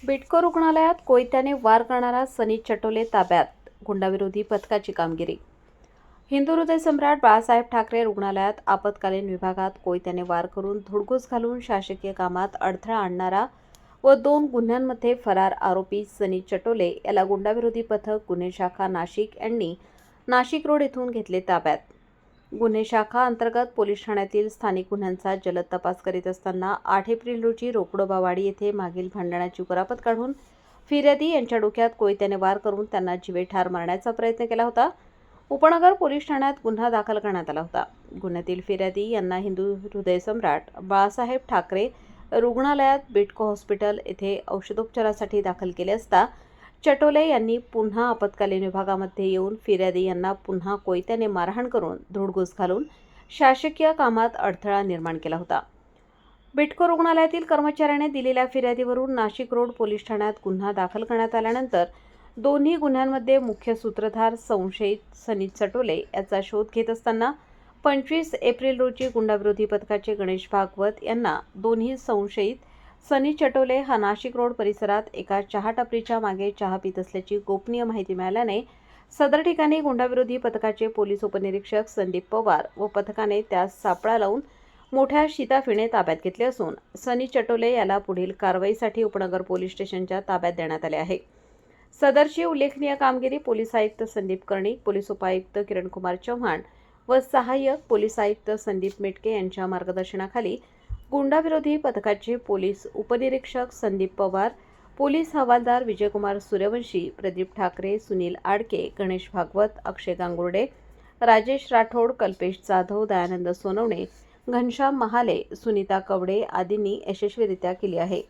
बिडको रुग्णालयात कोयत्याने वार करणारा सनी चटोले ताब्यात, गुंडाविरोधी पथकाची कामगिरी. हिंदू हृदय सम्राट बाळासाहेब ठाकरे रुग्णालयात आपत्कालीन विभागात कोयत्याने वार करून धुडगूस घालून शासकीय कामात अडथळा आणणारा व 2 गुन्ह्यांमध्ये फरार आरोपी सनी चटोले याला गुंडाविरोधी पथक गुन्हे शाखा नाशिक यांनी नाशिक रोड येथून घेतले ताब्यात. गुन्हे शाखा अंतर्गत पोलीस ठाण्यातील स्थानिक गुन्ह्यांचा जलद तपास करीत असताना 8 एप्रिल रोजी रोकडोबावाडी येथे मागील भांडणाची कुरापत काढून फिर्यादी यांच्या डोक्यात कोयत्याने वार करून त्यांना जीवे ठार मारण्याचा प्रयत्न केला होता. उपनगर पोलीस ठाण्यात गुन्हा दाखल करण्यात आला होता. गुन्ह्यातील फिर्यादी यांना हिंदू हृदय सम्राट बाळासाहेब ठाकरे रुग्णालयात बिडको हॉस्पिटल येथे औषधोपचारासाठी दाखल केले असता चटोले यांनी पुन्हा आपत्कालीन विभागामध्ये येऊन फिर्यादी यांना पुन्हा कोयत्याने मारहाण करून धुडगूस घालून शासकीय कामात अडथळा निर्माण केला होता. बिडको रुग्णालयातील कर्मचाऱ्याने दिलेल्या फिर्यादीवरून नाशिक रोड पोलीस ठाण्यात गुन्हा दाखल करण्यात आल्यानंतर दोन्ही गुन्ह्यांमध्ये मुख्य सूत्रधार संशयित सनी चटोले याचा शोध घेत असताना 25 एप्रिल रोजी गुंडाविरोधी पथकाचे गणेश भागवत यांना दोन्ही संशयित सनी चटोले हा नाशिक रोड परिसरात एका चहा टपरीच्या मागे चहा पित असल्याची गोपनीय माहिती मिळाल्याने सदर ठिकाणी गुंडाविरोधी पथकाचे पोलीस उपनिरीक्षक संदीप पवार व पथकाने त्यास सापळा लावून मोठ्या शिताफीने ताब्यात घेतले असून सनी चटोले याला पुढील कारवाईसाठी उपनगर पोलीस स्टेशनच्या ताब्यात देण्यात आले आहे. सदरची उल्लेखनीय कामगिरी पोलीस आयुक्त संदीप कर्णिक, पोलीस उपायुक्त किरणकुमार चव्हाण व सहाय्यक पोलीस आयुक्त संदीप मेटके यांच्या मार्गदर्शनाखाली गुंडाविरोधी पथकाचे पोलीस उपनिरीक्षक संदीप पवार, पोलीस हवालदार विजयकुमार सूर्यवंशी, प्रदीप ठाकरे, सुनील आडके, गणेश भागवत, अक्षय गांगुर्डे, राजेश राठोड, कल्पेश जाधव, दयानंद सोनवणे, घनश्याम महाले, सुनीता कवडे आदींनी यशस्वीरित्या केली आहे.